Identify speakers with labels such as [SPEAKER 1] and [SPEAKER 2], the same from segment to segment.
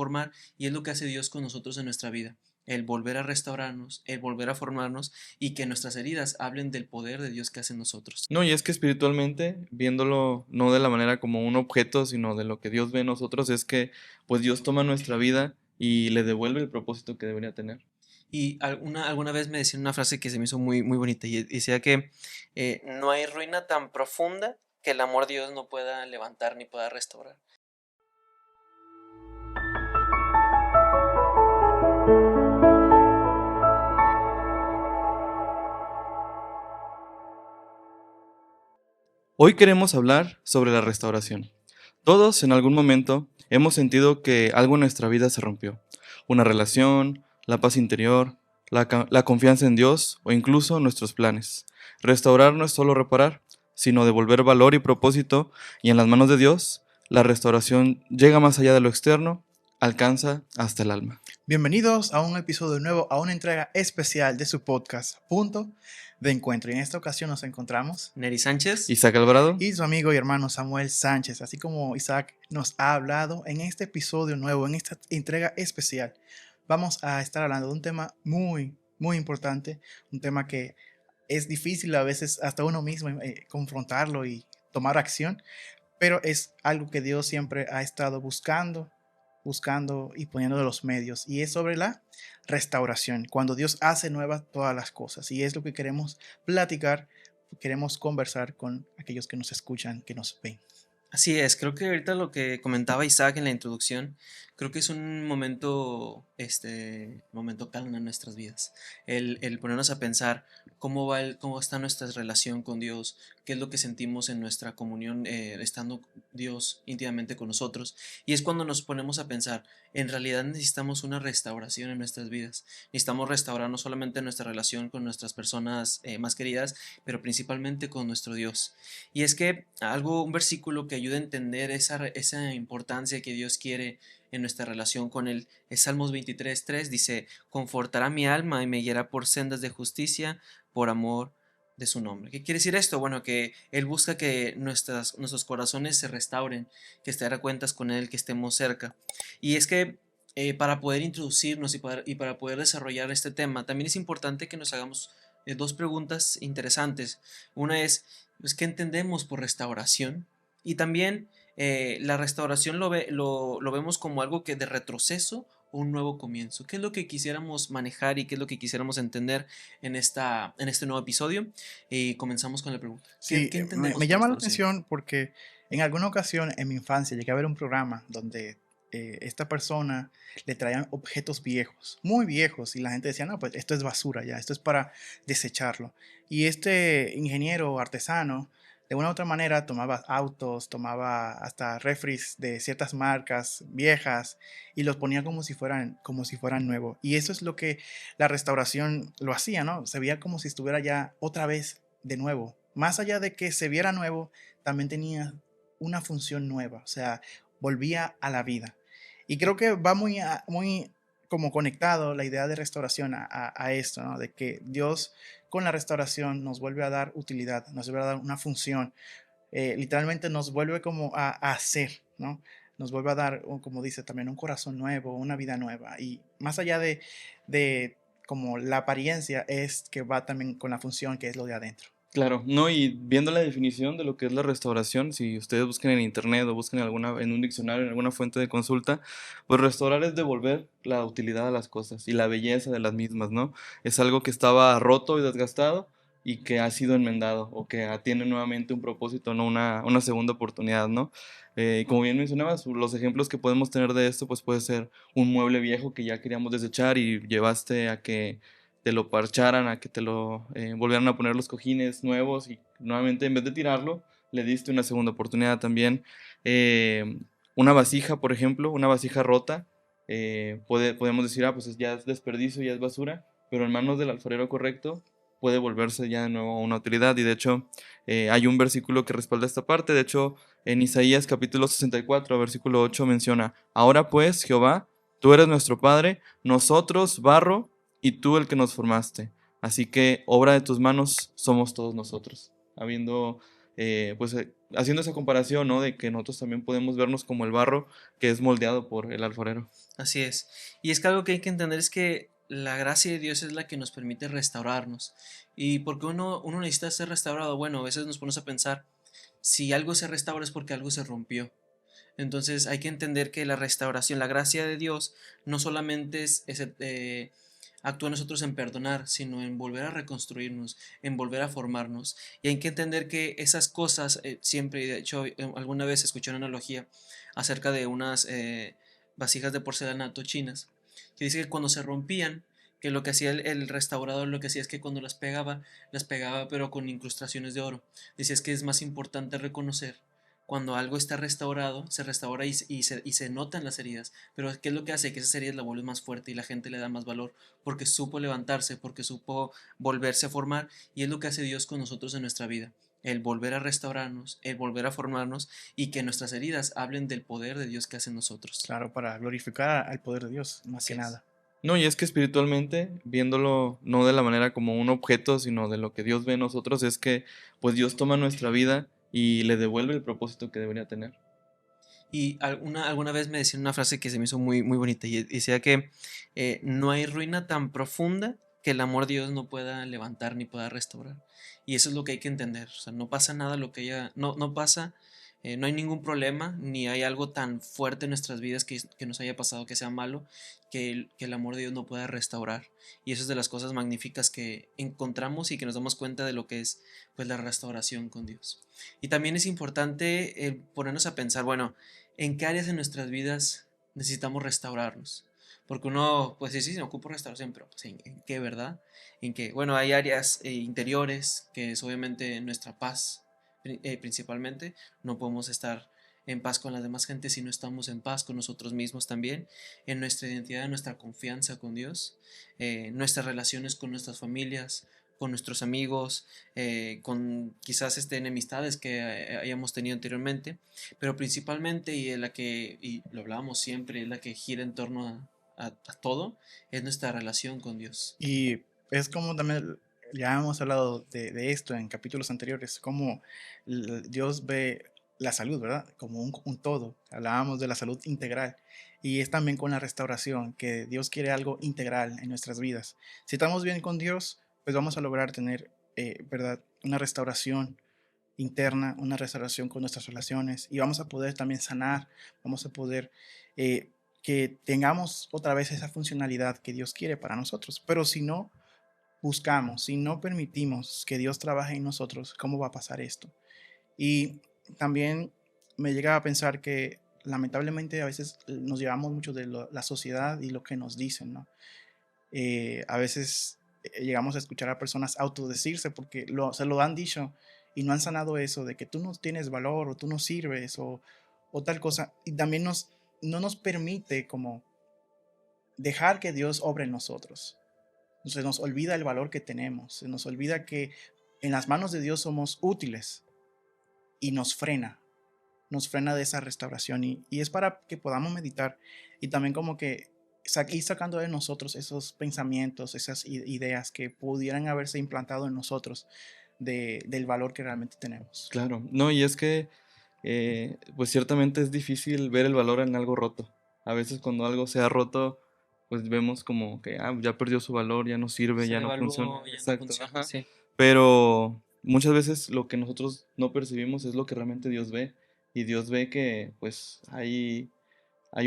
[SPEAKER 1] formar, y es lo que hace Dios con nosotros en nuestra vida. El volver a restaurarnos, el volver a formarnos y que nuestras heridas hablen del poder de Dios que hace en nosotros.
[SPEAKER 2] No, y es que espiritualmente, viéndolo no de la manera como un objeto, sino de lo que Dios ve en nosotros, es que pues Dios toma nuestra vida y le devuelve el propósito que debería tener.
[SPEAKER 1] Y alguna vez me decían una frase que se me hizo muy, muy bonita y decía que no hay ruina tan profunda que el amor de Dios no pueda levantar ni pueda restaurar.
[SPEAKER 2] Hoy queremos hablar sobre la restauración. Todos en algún momento hemos sentido que algo en nuestra vida se rompió. Una relación, la paz interior, la confianza en Dios o incluso nuestros planes. Restaurar no es solo reparar, sino devolver valor y propósito, y en las manos de Dios, la restauración llega más allá de lo externo, alcanza hasta el alma.
[SPEAKER 3] Bienvenidos a un episodio nuevo, a una entrega especial de su podcast, Punto de Encuentro. Y en esta ocasión nos encontramos
[SPEAKER 1] Neri Sánchez.
[SPEAKER 2] Isaac Alvarado.
[SPEAKER 3] y su amigo y hermano Samuel Sánchez. Así como Isaac nos ha hablado en este episodio nuevo, en esta entrega especial, vamos a estar hablando de un tema muy, muy importante, un tema que es difícil a veces hasta uno mismo confrontarlo y tomar acción, pero es algo que Dios siempre ha estado buscando y poniendo de los medios, y es sobre la restauración, cuando Dios hace nuevas todas las cosas, y es lo que queremos platicar, queremos conversar con aquellos que nos escuchan, que nos ven.
[SPEAKER 1] Así es, creo que ahorita lo que comentaba Isaac en la introducción, creo que es un momento calma en nuestras vidas. El ponernos a pensar cómo está nuestra relación con Dios, qué es lo que sentimos en nuestra comunión, estando Dios íntimamente con nosotros. Y es cuando nos ponemos a pensar, en realidad necesitamos una restauración en nuestras vidas. Necesitamos restaurar no solamente nuestra relación con nuestras personas más queridas, pero principalmente con nuestro Dios. Y es que un versículo que ayuda a entender esa importancia que Dios quiere en nuestra relación con Él es Salmos 23:3, dice: confortará mi alma y me guiará por sendas de justicia por amor de su nombre. ¿Qué quiere decir esto? Bueno, que Él busca que nuestros corazones se restauren, que estar a cuentas con Él, que estemos cerca. Y es que para poder introducirnos y para poder desarrollar este tema, también es importante que nos hagamos dos preguntas interesantes. Una es, pues, ¿qué entendemos por restauración? Y también la restauración lo vemos como algo que de retroceso o un nuevo comienzo. ¿Qué es lo que quisiéramos manejar y qué es lo que quisiéramos entender en este nuevo episodio? Y comenzamos con la pregunta.
[SPEAKER 3] Sí,
[SPEAKER 1] ¿Qué
[SPEAKER 3] me,
[SPEAKER 1] entendemos
[SPEAKER 3] me
[SPEAKER 1] por
[SPEAKER 3] llama la
[SPEAKER 1] restauración?
[SPEAKER 3] atención porque en alguna ocasión en mi infancia llegué a ver un programa donde esta persona le traían objetos viejos, muy viejos, y la gente decía, no, pues esto es basura ya, esto es para desecharlo. Y este ingeniero artesano, de una u otra manera, tomaba autos, tomaba hasta refris de ciertas marcas viejas y los ponía como si fueran nuevos. Y eso es lo que la restauración lo hacía, ¿no? Se veía como si estuviera ya otra vez de nuevo. Más allá de que se viera nuevo, también tenía una función nueva, o sea, volvía a la vida. Y creo que va muy como conectado la idea de restauración a esto, ¿no? De que Dios con la restauración nos vuelve a dar utilidad, nos vuelve a dar una función, literalmente nos vuelve como a hacer, ¿no? Nos vuelve a dar, como dice también, un corazón nuevo, una vida nueva. Y más allá de como la apariencia, es que va también con la función que es lo de adentro.
[SPEAKER 2] Claro, no, y viendo la definición de lo que es la restauración, si ustedes buscan en internet o buscan en un diccionario, en alguna fuente de consulta, pues restaurar es devolver la utilidad a las cosas y la belleza de las mismas, ¿no? Es algo que estaba roto y desgastado y que ha sido enmendado o que tiene nuevamente un propósito, ¿no? Una segunda oportunidad, ¿no? Y como bien mencionabas, los ejemplos que podemos tener de esto, pues puede ser un mueble viejo que ya queríamos desechar y llevaste a que te lo parcharan, a que te lo volvieran a poner los cojines nuevos y nuevamente en vez de tirarlo, le diste una segunda oportunidad también. Eh, una vasija, por ejemplo, una vasija rota, podemos decir, pues ya es desperdicio, ya es basura, pero en manos del alfarero correcto puede volverse ya de nuevo una utilidad. Y de hecho, hay un versículo que respalda esta parte. De hecho, en Isaías capítulo 64, versículo 8 menciona: ahora pues, Jehová, tú eres nuestro Padre, nosotros barro y tú el que nos formaste. Así que obra de tus manos somos todos nosotros. Habiendo haciendo esa comparación, ¿no? De que nosotros también podemos vernos como el barro que es moldeado por el alfarero.
[SPEAKER 1] Así es. Y es que algo que hay que entender es que la gracia de Dios es la que nos permite restaurarnos. ¿Y porque uno necesita ser restaurado? Bueno, a veces nos ponemos a pensar, si algo se restaura es porque algo se rompió. Entonces hay que entender que la restauración, la gracia de Dios, no solamente actúa en nosotros en perdonar, sino en volver a reconstruirnos, en volver a formarnos. Y hay que entender que esas cosas, siempre, y de hecho, alguna vez escuché una analogía acerca de unas vasijas de porcelanato chinas, que dice que cuando se rompían, que lo que hacía el restaurador, lo que hacía es que cuando las pegaba pero con incrustaciones de oro. Decía es que es más importante reconocer cuando algo está restaurado, se restaura y se notan las heridas. Pero ¿qué es lo que hace? Que esas heridas la vuelven más fuerte y la gente le da más valor porque supo levantarse, porque supo volverse a formar. Y es lo que hace Dios con nosotros en nuestra vida. El volver a restaurarnos, el volver a formarnos y que nuestras heridas hablen del poder de Dios que hace en nosotros.
[SPEAKER 3] Claro, para glorificar al poder de Dios, más
[SPEAKER 1] Así
[SPEAKER 3] que
[SPEAKER 1] es.
[SPEAKER 3] nada.
[SPEAKER 2] No, y es que espiritualmente, viéndolo no de la manera como un objeto, sino de lo que Dios ve en nosotros, es que pues Dios toma nuestra vida y le devuelve el propósito que debería tener.
[SPEAKER 1] Y alguna vez me decían una frase que se me hizo muy, muy bonita y decía que no hay ruina tan profunda que el amor de Dios no pueda levantar ni pueda restaurar. Y eso es lo que hay que entender. O sea, no pasa nada lo que haya, no pasa, no hay ningún problema, ni hay algo tan fuerte en nuestras vidas que nos haya pasado que sea malo, que el amor de Dios no pueda restaurar. Y eso es de las cosas magníficas que encontramos y que nos damos cuenta de lo que es pues la restauración con Dios. Y también es importante ponernos a pensar, bueno, ¿en qué áreas de nuestras vidas necesitamos restaurarnos? Porque uno, pues sí, sí, me ocupo restauración, pero pues, ¿en qué, verdad? En que, bueno, hay áreas interiores, que es obviamente nuestra paz, principalmente. No podemos estar en paz con las demás gentes si no estamos en paz con nosotros mismos también, en nuestra identidad, en nuestra confianza con Dios, nuestras relaciones con nuestras familias, con nuestros amigos, con quizás enemistades que hayamos tenido anteriormente, pero principalmente y en la que, y lo hablábamos siempre, es la que gira en torno a todo, es nuestra relación con Dios.
[SPEAKER 3] Y es como también, ya hemos hablado de esto en capítulos anteriores, como Dios ve la salud, ¿verdad? Como un todo. Hablábamos de la salud integral. Y es también con la restauración, que Dios quiere algo integral en nuestras vidas. Si estamos bien con Dios, pues vamos a lograr tener, ¿verdad? Una restauración interna, una restauración con nuestras relaciones y vamos a poder también sanar, vamos a poder que tengamos otra vez esa funcionalidad que Dios quiere para nosotros. Pero si no buscamos, si no permitimos que Dios trabaje en nosotros, ¿cómo va a pasar esto? Y también me llega a pensar que lamentablemente a veces nos llevamos mucho de la sociedad y lo que nos dicen, ¿no? A veces llegamos a escuchar a personas autodecirse porque se lo han dicho y no han sanado eso de que tú no tienes valor o tú no sirves o tal cosa. Y también no nos permite como dejar que Dios obre en nosotros. Se nos olvida el valor que tenemos, se nos olvida que en las manos de Dios somos útiles y nos frena de esa restauración y es para que podamos meditar y también como que ir sacando de nosotros esos pensamientos, esas ideas que pudieran haberse implantado en nosotros del valor que realmente tenemos.
[SPEAKER 2] Claro, no, y es que pues ciertamente es difícil ver el valor en algo roto. A veces cuando algo se ha roto, pues vemos como que ya perdió su valor, ya no sirve,
[SPEAKER 1] Se
[SPEAKER 2] ya no funciona.
[SPEAKER 1] devaluó, ya no
[SPEAKER 2] Exacto,
[SPEAKER 1] funciona,
[SPEAKER 2] ajá.
[SPEAKER 1] sí.
[SPEAKER 2] Pero muchas veces lo que nosotros no percibimos es lo que realmente Dios ve. Y Dios ve que pues hay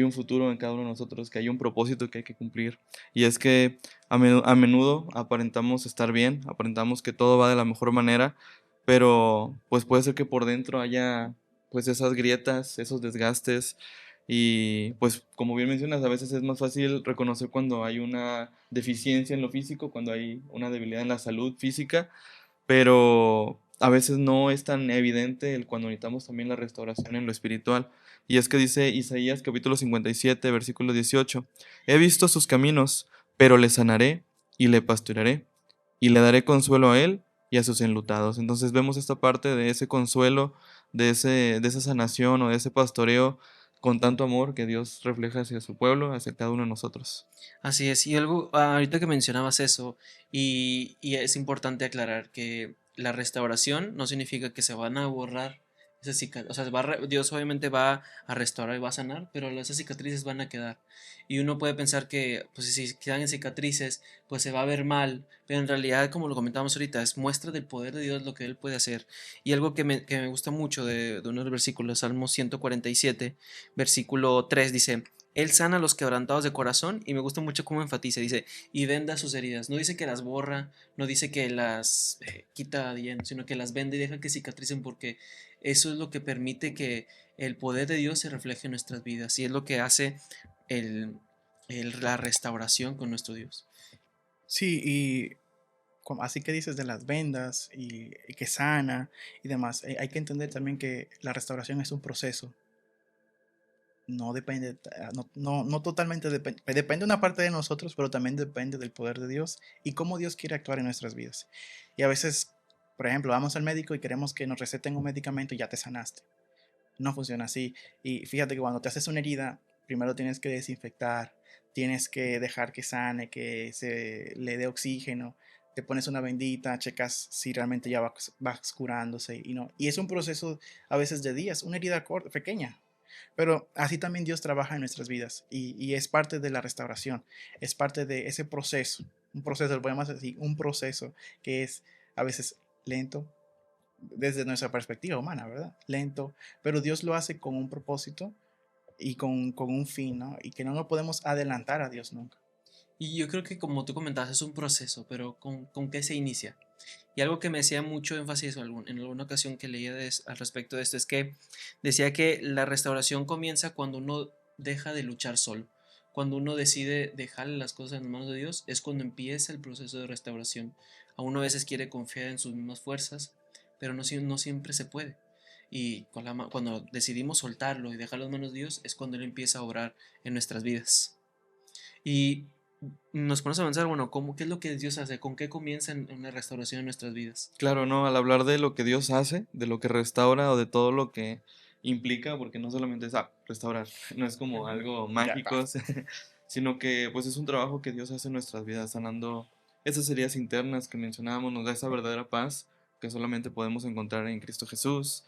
[SPEAKER 2] un futuro en cada uno de nosotros, que hay un propósito que hay que cumplir. Y es que a menudo aparentamos estar bien, aparentamos que todo va de la mejor manera, pero pues puede ser que por dentro haya pues esas grietas, esos desgastes. Y pues como bien mencionas, a veces es más fácil reconocer cuando hay una deficiencia en lo físico, cuando hay una debilidad en la salud física, pero a veces no es tan evidente el cuando necesitamos también la restauración en lo espiritual. Y es que dice Isaías capítulo 57, versículo 18, he visto sus caminos, pero le sanaré y le pastorearé y le daré consuelo a él y a sus enlutados. Entonces vemos esta parte de ese consuelo, de esa sanación o de ese pastoreo con tanto amor que Dios refleja hacia su pueblo, hacia cada uno de nosotros.
[SPEAKER 1] Así es, y algo, ahorita que mencionabas eso, y es importante aclarar que la restauración no significa que se van a borrar esas cicatrices. O sea, Dios obviamente va a restaurar y va a sanar, pero esas cicatrices van a quedar. Y uno puede pensar que, pues, si quedan en cicatrices, pues se va a ver mal, pero en realidad, como lo comentábamos ahorita, es muestra del poder de Dios lo que Él puede hacer. Y algo que me gusta mucho de unos versículos, Salmo 147, versículo 3, dice: Él sana a los quebrantados de corazón, y me gusta mucho cómo enfatiza, dice, y venda sus heridas. No dice que las borra, no dice que las quita bien, sino que las vende y deja que cicatricen, porque eso es lo que permite que el poder de Dios se refleje en nuestras vidas, y es lo que hace el, la restauración con nuestro Dios.
[SPEAKER 3] Sí, y así que dices de las vendas y que sana y demás, hay que entender también que la restauración es un proceso. No depende, no totalmente depende una parte de nosotros, pero también depende del poder de Dios y cómo Dios quiere actuar en nuestras vidas. Y a veces, por ejemplo, vamos al médico y queremos que nos receten un medicamento y ya te sanaste. No funciona así. Y fíjate que cuando te haces una herida, primero tienes que desinfectar, tienes que dejar que sane, que se le dé oxígeno, te pones una bendita, checas si realmente ya va curándose y no. Y es un proceso a veces de días, una herida pequeña. Pero así también Dios trabaja en nuestras vidas y es parte de la restauración, es parte de ese proceso, un proceso, lo podemos decir, un proceso que es a veces lento, desde nuestra perspectiva humana, ¿verdad? Lento, pero Dios lo hace con un propósito y con un fin, ¿no? Y que no nos podemos adelantar a Dios nunca.
[SPEAKER 1] Y yo creo que, como tú comentabas, es un proceso, pero ¿con qué se inicia? Y algo que me hacía mucho énfasis en alguna ocasión que leía al respecto de esto es que decía que la restauración comienza cuando uno deja de luchar solo. Cuando uno decide dejarle las cosas en las manos de Dios, es cuando empieza el proceso de restauración. A uno a veces quiere confiar en sus mismas fuerzas, pero no siempre se puede. Y cuando decidimos soltarlo y dejarlo en las manos de Dios, es cuando Él empieza a obrar en nuestras vidas. Y nos ponemos a pensar, bueno, ¿qué es lo que Dios hace? ¿Con qué comienza en una restauración en nuestras vidas?
[SPEAKER 2] Claro, no, al hablar de lo que Dios hace, de lo que restaura o de todo lo que implica, porque no solamente es restaurar, no es como algo
[SPEAKER 3] Ya está.
[SPEAKER 2] mágico, sino que pues es un trabajo que Dios hace en nuestras vidas, sanando esas heridas internas que mencionábamos, nos da esa verdadera paz que solamente podemos encontrar en Cristo Jesús,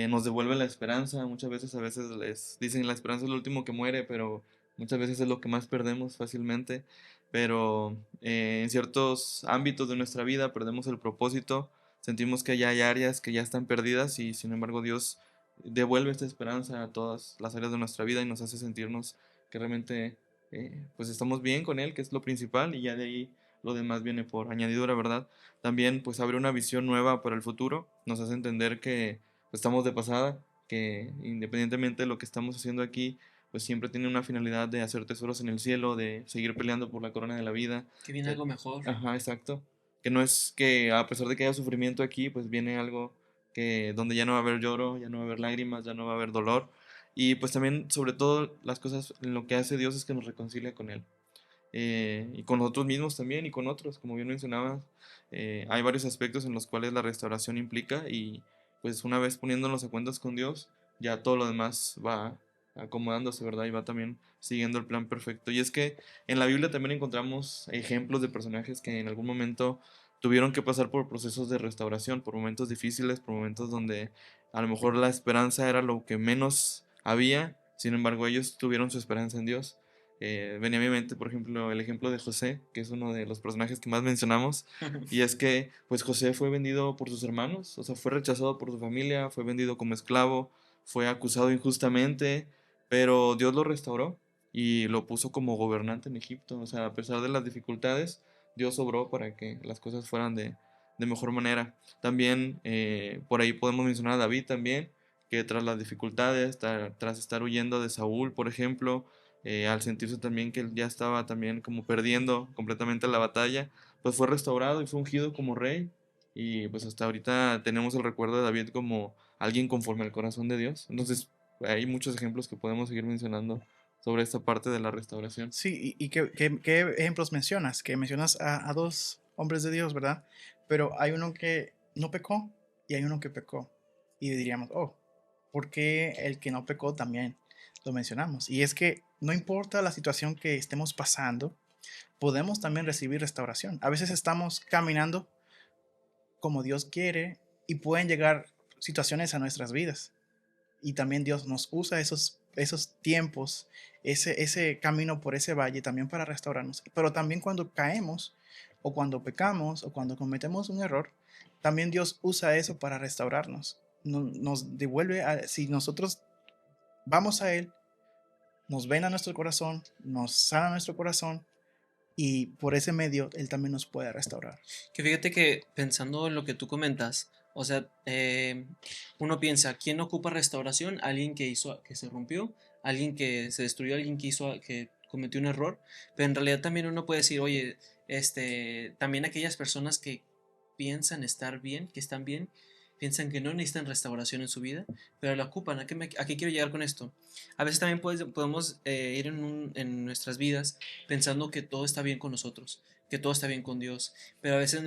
[SPEAKER 2] nos devuelve la esperanza, a veces les dicen la esperanza es lo último que muere, pero muchas veces es lo que más perdemos fácilmente, pero en ciertos ámbitos de nuestra vida perdemos el propósito, sentimos que ya hay áreas que ya están perdidas y sin embargo Dios devuelve esta esperanza a todas las áreas de nuestra vida y nos hace sentirnos que realmente pues estamos bien con Él, que es lo principal, y ya de ahí lo demás viene por añadidura, ¿verdad? También pues abre una visión nueva para el futuro, nos hace entender que pues, estamos de pasada, que independientemente de lo que estamos haciendo aquí, pues siempre tiene una finalidad de hacer tesoros en el cielo, de seguir peleando por la corona de la vida.
[SPEAKER 1] Que viene algo mejor.
[SPEAKER 2] Ajá, exacto. Que no es que a pesar de que haya sufrimiento aquí, pues viene algo que donde ya no va a haber lloro, ya no va a haber lágrimas, ya no va a haber dolor. Y pues también, sobre todo, las cosas en lo que hace Dios es que nos reconcilia con Él. Y con nosotros mismos también y con otros, como bien mencionabas. Hay varios aspectos en los cuales la restauración implica y pues una vez poniéndonos a cuentas con Dios, ya todo lo demás va acomodándose, ¿verdad? Y va también siguiendo el plan perfecto. Y es que en la Biblia también encontramos ejemplos de personajes que en algún momento tuvieron que pasar por procesos de restauración, por momentos difíciles, por momentos donde a lo mejor la esperanza era lo que menos había, sin embargo ellos tuvieron su esperanza en Dios. Venía a mi mente, por ejemplo, el ejemplo de José, que es uno de los personajes que más mencionamos, y es que pues José fue vendido por sus hermanos, o sea, fue rechazado por su familia, fue vendido como esclavo, fue acusado injustamente, pero Dios lo restauró y lo puso como gobernante en Egipto, o sea, a pesar de las dificultades, Dios obró para que las cosas fueran de mejor manera. También por ahí podemos mencionar a David también, que tras las dificultades, tras estar huyendo de Saúl, por ejemplo, al sentirse también que él ya estaba también como perdiendo completamente la batalla, pues fue restaurado y fue ungido como rey. Y pues hasta ahorita tenemos el recuerdo de David como alguien conforme al corazón de Dios. Entonces hay muchos ejemplos que podemos seguir mencionando sobre esta parte de la restauración.
[SPEAKER 3] Sí, y qué ejemplos mencionas? Que mencionas a dos hombres de Dios, ¿verdad? Pero hay uno que no pecó y hay uno que pecó. Y diríamos, oh, ¿por qué el que no pecó también lo mencionamos? Y es que no importa la situación que estemos pasando, podemos también recibir restauración. A veces estamos caminando como Dios quiere y pueden llegar situaciones a nuestras vidas. Y también Dios nos usa esos tiempos, ese camino por ese valle también para restaurarnos. Pero también cuando caemos o cuando pecamos o cuando cometemos un error, también Dios usa eso para restaurarnos. Nos devuelve, si nosotros vamos a Él, nos ven a nuestro corazón, nos sana nuestro corazón y por ese medio Él también nos puede restaurar.
[SPEAKER 1] Que fíjate que pensando en lo que tú comentas, o sea, uno piensa, ¿quién ocupa restauración? Alguien que hizo, que se rompió, alguien que se destruyó, alguien que hizo, que cometió un error, pero en realidad también uno puede decir, oye, también aquellas personas que piensan estar bien, que están bien, piensan que no necesitan restauración en su vida, pero la ocupan. ¿A qué quiero llegar con esto? A veces también podemos ir en nuestras vidas pensando que todo está bien con nosotros, que todo está bien con Dios, pero a veces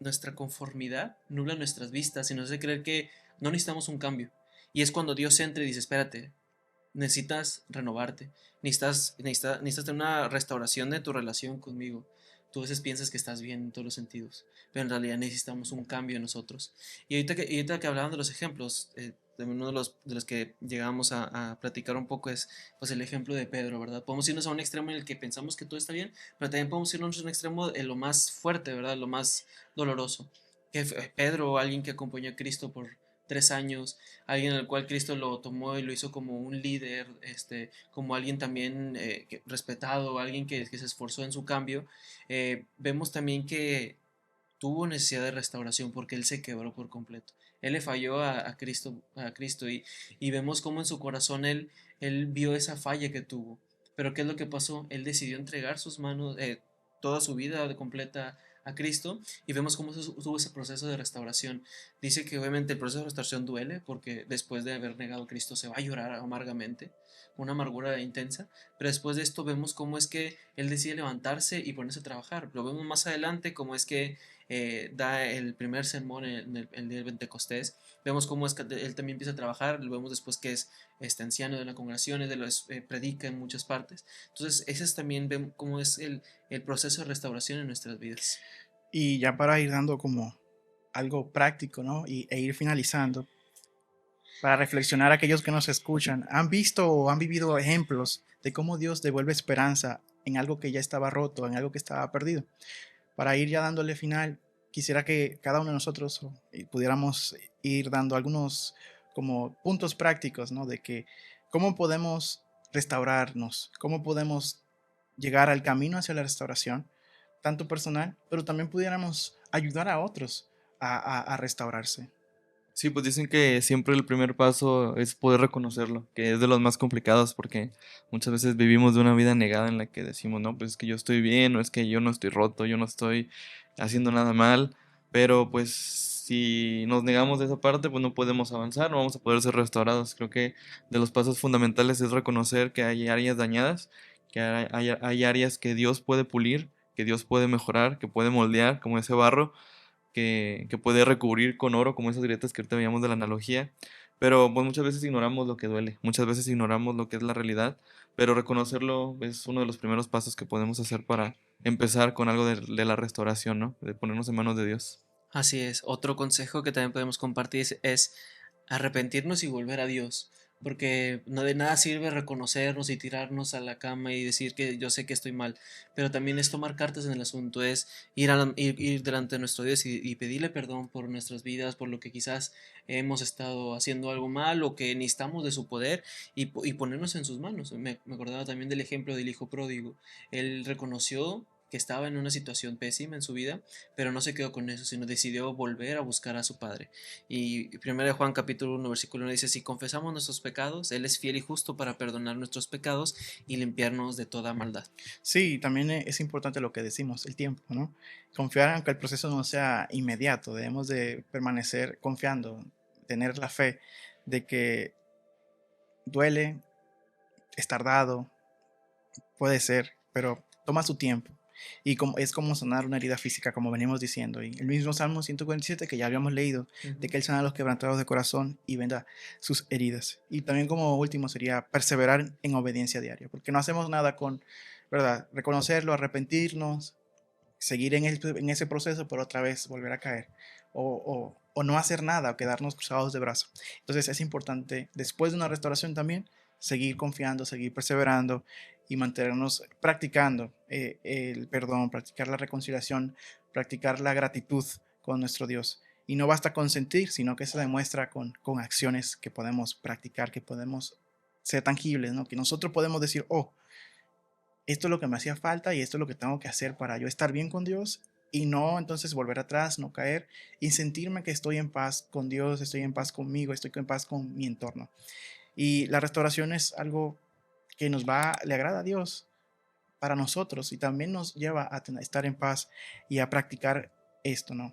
[SPEAKER 1] nuestra conformidad nubla nuestras vistas y nos hace creer que no necesitamos un cambio. Y es cuando Dios entra y dice, espérate, necesitas renovarte, necesitas tener una restauración de tu relación conmigo. Tú a veces piensas que estás bien en todos los sentidos, pero en realidad necesitamos un cambio en nosotros. Y ahorita que hablaban de los ejemplos, también uno de los que llegamos a platicar un poco es pues el ejemplo de Pedro, ¿verdad? Podemos irnos a un extremo en el que pensamos que todo está bien, pero también podemos irnos a un extremo en lo más fuerte, ¿verdad? Lo más doloroso. Pedro, alguien que acompañó a Cristo por 3 años, alguien al cual Cristo lo tomó y lo hizo como un líder, como alguien también respetado, alguien que se esforzó en su cambio. Vemos también que tuvo necesidad de restauración porque él se quebró por completo. Él le falló a Cristo y vemos cómo en su corazón él vio esa falla que tuvo. Pero ¿qué es lo que pasó? Él decidió entregar sus manos, toda su vida completa a Cristo y vemos cómo tuvo ese proceso de restauración. Dice que obviamente el proceso de restauración duele porque después de haber negado a Cristo se va a llorar amargamente, una amargura intensa, pero después de esto vemos cómo es que él decide levantarse y ponerse a trabajar. Lo vemos más adelante cómo es que da el primer sermón en el día del Pentecostés. Vemos cómo es que él también empieza a trabajar, lo vemos después que es anciano de la congregación, predica en muchas partes. Entonces, ese es también vemos cómo es el proceso de restauración en nuestras vidas.
[SPEAKER 3] Y ya para ir dando como algo práctico, ¿no? E ir finalizando, para reflexionar a aquellos que nos escuchan, ¿han visto o han vivido ejemplos de cómo Dios devuelve esperanza en algo que ya estaba roto, en algo que estaba perdido? Para ir ya dándole final, quisiera que cada uno de nosotros pudiéramos ir dando algunos como puntos prácticos, ¿no? De que cómo podemos restaurarnos, cómo podemos llegar al camino hacia la restauración, tanto personal, pero también pudiéramos ayudar a otros a restaurarse.
[SPEAKER 2] Sí, pues dicen que siempre el primer paso es poder reconocerlo, que es de los más complicados porque muchas veces vivimos de una vida negada en la que decimos, no, pues es que yo estoy bien, o es que yo no estoy roto, yo no estoy haciendo nada mal, pero pues si nos negamos de esa parte, pues no podemos avanzar, no vamos a poder ser restaurados. Creo que de los pasos fundamentales es reconocer que hay áreas dañadas, que hay áreas que Dios puede pulir, que Dios puede mejorar, que puede moldear, como ese barro que puede recubrir con oro, como esas grietas que ahorita veíamos de la analogía. Pero pues muchas veces ignoramos lo que duele, muchas veces ignoramos lo que es la realidad, pero reconocerlo es uno de los primeros pasos que podemos hacer para empezar con algo de la restauración, ¿no? De ponernos en manos de Dios.
[SPEAKER 1] Así es. Otro consejo que también podemos compartir es arrepentirnos y volver a Dios. Porque no de nada sirve reconocernos y tirarnos a la cama y decir que yo sé que estoy mal. Pero también es tomar cartas en el asunto, es ir delante de nuestro Dios y pedirle perdón por nuestras vidas, por lo que quizás hemos estado haciendo algo mal o que necesitamos de su poder y ponernos en sus manos. Me acordaba también del ejemplo del hijo pródigo. Él reconoció que estaba en una situación pésima en su vida, pero no se quedó con eso, sino decidió volver a buscar a su Padre. Y 1 Juan capítulo 1 versículo 1 dice, si confesamos nuestros pecados, Él es fiel y justo para perdonar nuestros pecados y limpiarnos de toda maldad.
[SPEAKER 3] Sí, también es importante lo que decimos, el tiempo, ¿no? Confiar aunque el proceso no sea inmediato, debemos de permanecer confiando, tener la fe de que duele, es tardado, puede ser, pero toma su tiempo. Y es como sanar una herida física, como venimos diciendo. Y el mismo Salmo 147 que ya habíamos leído, de que Él sana a los quebrantados de corazón y venda sus heridas. Y también como último sería perseverar en obediencia diaria, porque no hacemos nada con, ¿verdad? Reconocerlo, arrepentirnos, seguir en ese proceso, pero otra vez volver a caer, o no hacer nada, o quedarnos cruzados de brazos. Entonces es importante, después de una restauración también, seguir confiando, seguir perseverando y mantenernos practicando el perdón, practicar la reconciliación, practicar la gratitud con nuestro Dios. Y no basta con sentir, sino que se demuestra con acciones que podemos practicar, que podemos ser tangibles, ¿no? Que nosotros podemos decir, oh, esto es lo que me hacía falta y esto es lo que tengo que hacer para yo estar bien con Dios y no entonces volver atrás, no caer y sentirme que estoy en paz con Dios, estoy en paz conmigo, estoy en paz con mi entorno. Y la restauración es algo que le agrada a Dios para nosotros y también nos lleva a estar en paz y a practicar esto, ¿no?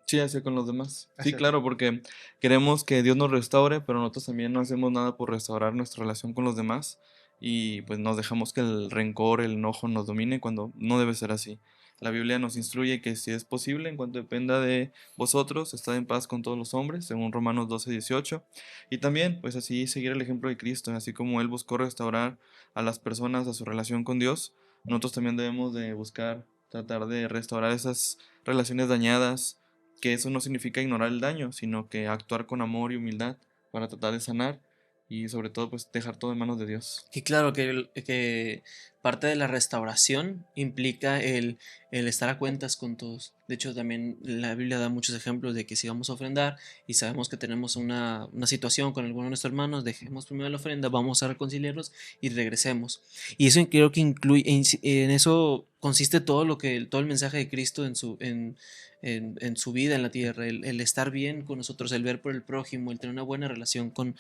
[SPEAKER 2] Sí, hacia con los demás. Sí,
[SPEAKER 3] Hacia-
[SPEAKER 2] claro, porque queremos que Dios nos restaure, pero nosotros también no hacemos nada por restaurar nuestra relación con los demás y pues nos dejamos que el rencor, el enojo nos domine cuando no debe ser así. La Biblia nos instruye que si es posible, en cuanto dependa de vosotros, estad en paz con todos los hombres, según Romanos 12:18. Y también, pues así seguir el ejemplo de Cristo, así como Él buscó restaurar a las personas a su relación con Dios, nosotros también debemos de buscar, tratar de restaurar esas relaciones dañadas, que eso no significa ignorar el daño, sino que actuar con amor y humildad para tratar de sanar y sobre todo pues dejar todo en manos de Dios.
[SPEAKER 1] Y claro que parte de la restauración implica el estar a cuentas con todos. De hecho, también la Biblia da muchos ejemplos de que si vamos a ofrendar y sabemos que tenemos una situación con alguno de nuestros hermanos, dejemos primero la ofrenda, vamos a reconciliarnos y regresemos. Y eso creo que incluye, en eso consiste todo el mensaje de Cristo en su vida en la tierra, el estar bien con nosotros, el ver por el prójimo, el tener una buena relación con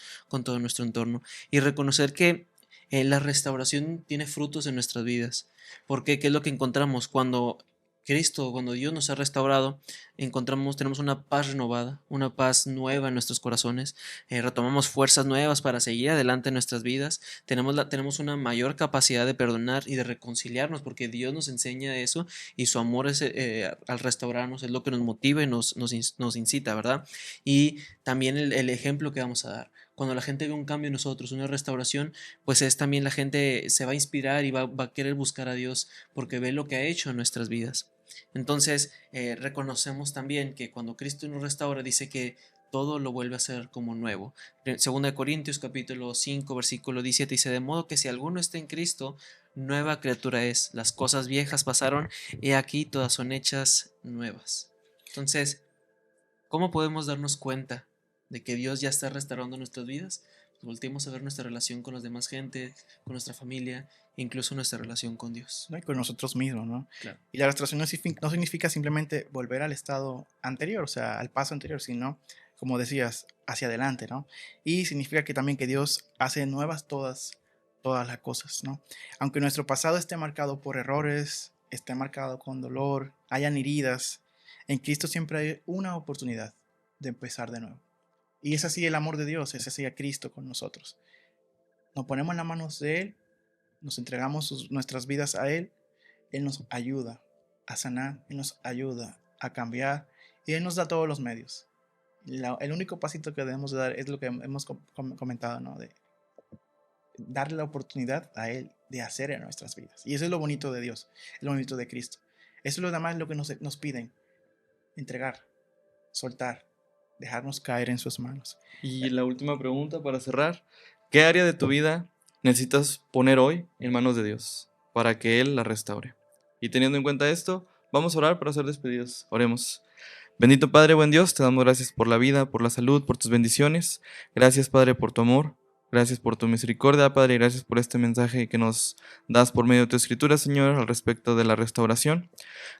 [SPEAKER 1] todo nuestro entorno y reconocer que la restauración tiene frutos en nuestras vidas. Porque ¿qué es lo que encontramos cuando Dios nos ha restaurado? Tenemos una paz renovada, una paz nueva en nuestros corazones, retomamos fuerzas nuevas para seguir adelante en nuestras vidas, tenemos una mayor capacidad de perdonar y de reconciliarnos, porque Dios nos enseña eso y su amor al restaurarnos es lo que nos motiva y nos incita, ¿verdad? Y también el ejemplo que vamos a dar. Cuando la gente ve un cambio en nosotros, una restauración, pues es también la gente se va a inspirar y va a querer buscar a Dios porque ve lo que ha hecho en nuestras vidas. Entonces, reconocemos también que cuando Cristo nos restaura, dice que todo lo vuelve a ser como nuevo. Segunda de Corintios capítulo 5 versículo 17 dice, de modo que si alguno está en Cristo, nueva criatura es. Las cosas viejas pasaron y aquí todas son hechas nuevas. Entonces, ¿cómo podemos darnos cuenta de que Dios ya está restaurando nuestras vidas? Pues volteemos a ver nuestra relación con los demás gente, con nuestra familia, incluso nuestra relación con Dios.
[SPEAKER 3] ¿no? Y con nosotros mismos, ¿no?
[SPEAKER 1] Claro.
[SPEAKER 3] Y la restauración no significa simplemente volver al estado anterior, o sea, al paso anterior, sino, como decías, hacia adelante, ¿no? Y significa que también que Dios hace nuevas todas las cosas, ¿no? Aunque nuestro pasado esté marcado por errores, esté marcado con dolor, hayan heridas, en Cristo siempre hay una oportunidad de empezar de nuevo. Y es así el amor de Dios, es así a Cristo con nosotros. Nos ponemos en las manos de Él, nos entregamos nuestras vidas a Él, Él nos ayuda a sanar, Él nos ayuda a cambiar y Él nos da todos los medios. El único pasito que debemos de dar es lo que hemos comentado, ¿no? De darle la oportunidad a Él de hacer en nuestras vidas. Y eso es lo bonito de Dios, es lo bonito de Cristo. Eso es lo demás lo que nos piden, entregar, soltar, dejarnos caer en sus manos.
[SPEAKER 2] Y la última pregunta para cerrar, ¿qué área de tu vida necesitas poner hoy en manos de Dios para que Él la restaure? Y teniendo en cuenta esto, vamos a orar para ser despedidos. Oremos. Bendito Padre, buen Dios, te damos gracias por la vida, por la salud, por tus bendiciones. Gracias, Padre, por tu amor. Gracias por tu misericordia, Padre, y gracias por este mensaje que nos das por medio de tu escritura, Señor, al respecto de la restauración.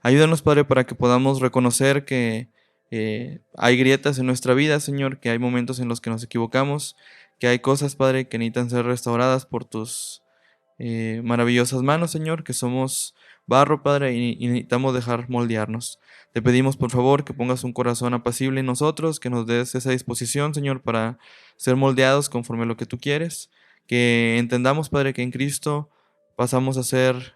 [SPEAKER 2] Ayúdanos, Padre, para que podamos reconocer que hay grietas en nuestra vida, Señor, que hay momentos en los que nos equivocamos, que hay cosas, Padre, que necesitan ser restauradas por tus maravillosas manos, Señor, que somos barro, Padre, y necesitamos dejar moldearnos. Te pedimos, por favor, que pongas un corazón apacible en nosotros, que nos des esa disposición, Señor, para ser moldeados conforme a lo que tú quieres, que entendamos, Padre, que en Cristo pasamos a ser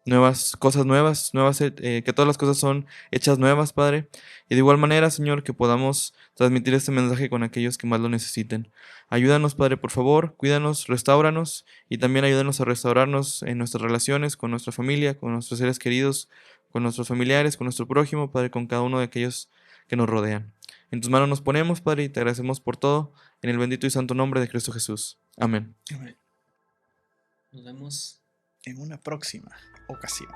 [SPEAKER 2] nuevas cosas nuevas, que todas las cosas son hechas nuevas, Padre. Y de igual manera, Señor, que podamos transmitir este mensaje con aquellos que más lo necesiten. Ayúdanos, Padre, por favor, cuídanos, restáuranos y también ayúdanos a restaurarnos en nuestras relaciones con nuestra familia, con nuestros seres queridos, con nuestros familiares, con nuestro prójimo, Padre, con cada uno de aquellos que nos rodean. En tus manos nos ponemos, Padre, y te agradecemos por todo, en el bendito y santo nombre de Cristo Jesús. Amén.
[SPEAKER 3] Amén.
[SPEAKER 1] Nos vemos.
[SPEAKER 3] En una próxima ocasión.